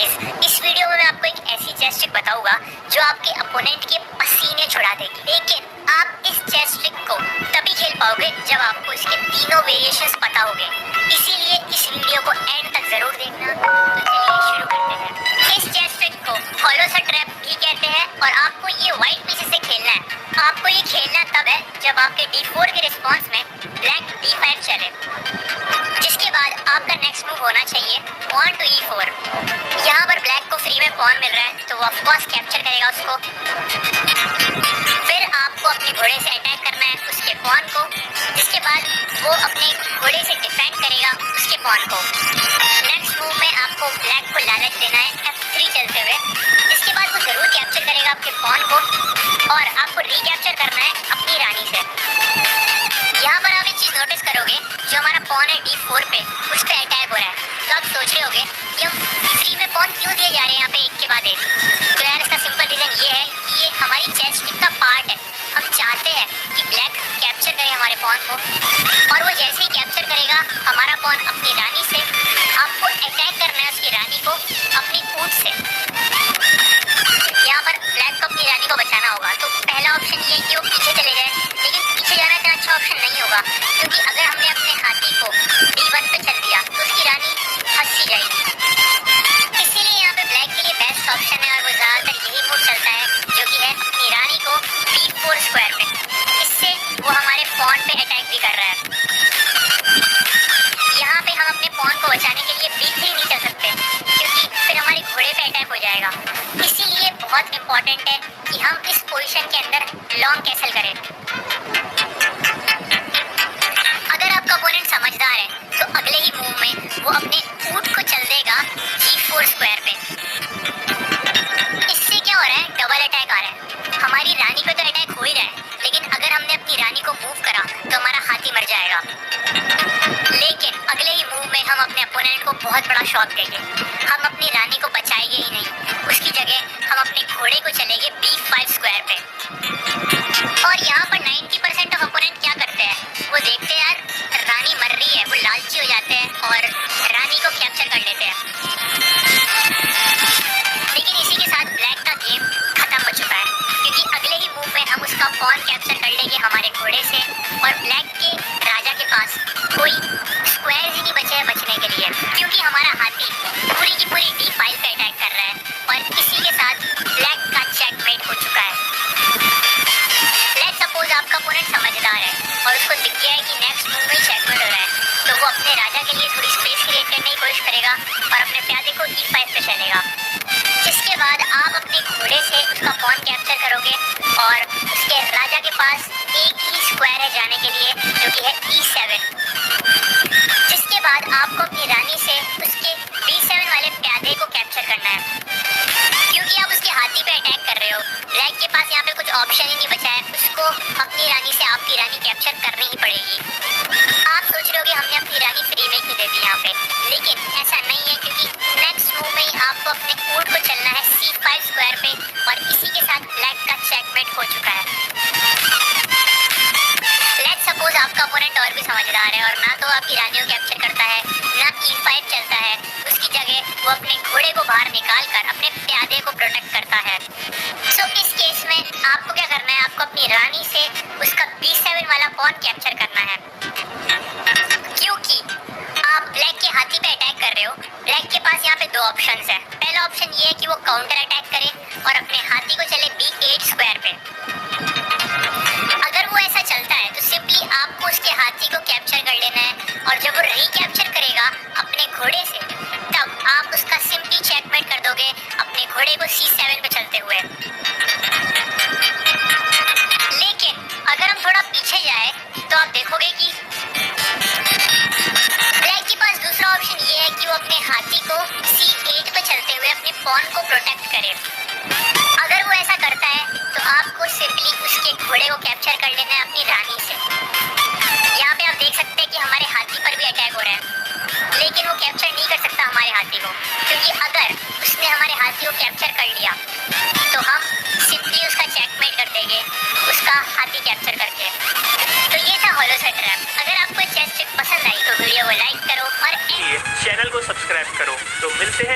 इस वीडियो में मैं आपको एक ऐसी चेस्ट ट्रिक बताऊंगा जो आपके अपोनेंट के पसीने छुड़ा देगी। लेकिन आप इस चेस्ट ट्रिक को तभी खेल पाओगे जब आपको इसके तीनों वेरिएशंस पता होंगे। इसीलिए इस वीडियो को एंड तक जरूर देखना। तो चलिए शुरू करते हैं। इस चेस्ट ट्रिक को फॉलो द ट्रैप भी कहते हैं और आपको ये व्हाइट पीसेस से खेलना है। आपको ये खेलना तब है जब आपके D4 के रिस्पॉन्स में ब्लैक D5 चले, जिसके बाद आपका नेक्स्ट मूव होना चाहिए पॉन टू E4। यहाँ पर ब्लैक को फ्री में पॉन मिल रहा है तो वो ऑफकोर्स कैप्चर करेगा उसको। फिर आपको अपने घोड़े से अटैक करना है उसके पॉन को, जिसके बाद वो अपने घोड़े से डिफेंड करेगा उसके पॉन को। नेक्स्ट मूव में आपको ब्लैक को लालच देना है F3 चलते हुए, जिसके बाद वो जरूर कैप्चर करेगा आपके पॉन को और आपको रिकैप्चर करना है अपनी रानी से। यहाँ पर आप एक चीज नोटिस करोगे, जो हमारा पॉन है D4 पे उस पर अटैक हो रहा है। तो आप सोच रहे होगे कि हम फ्री में पॉन क्यों दिए जा रहे हैं यहाँ पे एक के बाद एक। तो यार इसका सिंपल रीजन ये है कि ये हमारी चेस्ट ट्रिक का पार्ट है। हम चाहते हैं कि ब्लैक कैप्चर करे हमारे पॉन को और वो जैसे ही कैप्चर करेगा हमारा पॉन अपनी रानी से, आपको अटैक करना है उसकी रानी को अपनी ऊँट से। यहाँ पर ब्लैक को अपनी रानी को बचाना होगा। तो पहला ऑप्शन ये है कि वो पीछे चले जाए, लेकिन पीछे जाना इतना अच्छा ऑप्शन नहीं होगा, क्योंकि अगर हमने अपने हाथी को D1 पे चल दिया तो उसकी रानी फंस सी जाएगी। इसीलिए यहाँ पे ब्लैक के लिए बेस्ट ऑप्शन है और वो ज़्यादातर यही मूव चलता है, जो कि है अपनी रानी को B4 स्क्वायर पे। इससे वो हमारे पॉन पे अटैक भी कर रहा है। यहाँ पे हम अपने पॉन को बचाने के लिए B3 नहीं चल सकते, क्योंकि फिर हमारे घोड़े पे अटैक हो जाएगा। इसीलिए बहुत इंपॉर्टेंट है कि हम इस पोजीशन के अंदर लॉन्ग कैसल करें। अगर आपका ओपोनेंट समझदार है तो अगले ही मूव में वो अपने ऊँट को चल देगा G4 स्क्वायर पे। इससे क्या हो रहा है, डबल अटैक आ रहा है। हमारी रानी पे तो अटैक हो ही रहा है, लेकिन अगर हमने अपनी रानी को मूव करा तो हमारा हाथी मर जाएगा। लेकिन अगले ही मूव में हम अपने अपोनेंट को बहुत बड़ा शॉक देंगे। हम अपनी रानी को बचाएंगे ही नहीं, उसकी जगह हम अपने घोड़े को चलेंगे B5 स्क्वायर पे। और यहाँ पर 90% ऑफ अपोनेंट क्या करते हैं, वो देखते हैं यार रानी मर रही है, वो लालची हो जाते हैं और रानी को कैप्चर कर लेते हैं। लेकिन इसी के साथ ब्लैक का गेम खत्म हो चुका है, क्योंकि अगले ही मूव में हम उसका पॉन कैप्चर कर लेंगे हमारे घोड़े से और ब्लैक के राजा के पास कोई स्क्वायर ही नहीं बचे हैं बचने के लिए, क्योंकि हमारा हाथी पूरी की पूरी D5 पे अटैक कर रहा है। और इसी के साथ ब्लैक का चेकमेट हो चुका है। लेट्स सपोज आपका अपोनेंट समझदार है और उसको दिख गया है कि नेक्स्ट मूव में चेकमेट हो रहा है, तो वो अपने राजा के लिए थोड़ी स्पेस क्रिएट करने की कोशिश करेगा और अपने प्यादे को E5 पे चलेगा। जिसके बाद आप अपने घोड़े से उसका पॉन कैप्चर करोगे और उसके राजा के पास एक ही स्क्वायर है जाने के लिए, जो कि है E7। जिसके बाद आपको अपनी रानी से उसके B7 वाले प्यादे को कैप्चर करना है, क्योंकि आप उसके हाथी पे अटैक कर रहे हो। ब्लैक के पास यहाँ पे कुछ ऑप्शन ही नहीं बचा है, उसको अपनी रानी से आपकी रानी कैप्चर करनी ही पड़ेगी। आप सोच रहे हो कि हमने अपनी रानी फ्री में क्यों दे दी यहाँ पे, लेकिन ऐसा नहीं है, क्योंकि नेक्स्ट मूव में ही आपको अपने ऊँट को चलना है C5 स्क्वायर पे और इसी के साथ ब्लैक का चेकमेट हो चुका है। लेट्स सपोज आपका अपोनेंट और भी समझदार है और ना तो आपकी रानी को कैप्चर करता है, ना E5 चलता है, उसकी जगह वो अपने घोड़े को बाहर निकाल कर अपने प्यादे को प्रोटेक्ट करता है। सो इस केस में आपको क्या करना है, आपको अपनी रानी से उसका B7 वाला पॉन कैप्चर करना है, क्योंकि आप ब्लैक के हाथी पे अटैक कर रहे हो। ब्लैक के पास यहाँ पे दो ऑप्शंस है। पहला ऑप्शन ये है कि वो काउंटर अटैक करे और अपने हाथी को चले B8 स्क्वायर पे। अगर वो ऐसा चलता है तो सिंपली आपको उसके हाथी को कैप्चर कर लेना है और जब वो रिकैप्चर करेगा अपने घोड़े से, तब आप उसका सिंपली चेकमेट कर दोगे अपने घोड़े को C7 पे चलते हुए। लेकिन अगर हम थोड़ा पीछे जाए तो आप देखोगे कि ब्लैक के पास दूसरा ऑप्शन ये है कि वो अपने हाथी को C8 पे चलते हुए अपने पॉन को प्रोटेक्ट करे। अगर वो ऐसा करता है तो आपको सिंपली उसके घोड़े को कैप्चर कर लेना है अपनी रानी से। यहाँ पे आप देख सकते हैं कि हमारे हाथी पर भी अटैक हो रहा है, लेकिन वो कैप्चर नहीं कर सकता हमारे हाथी को, क्योंकि अगर उसने हमारे हाथी को कैप्चर कर लिया तो हम सिंपली उसका चेकमेट कर देंगे उसका हाथी कैप्चर करके। तो ये था हॉलो द ट्रैप। अगर आपको चेस्ट ट्रिक पसंद आई तो वीडियो को लाइक करो और चैनल को सब्सक्राइब करो। तो मिलते हैं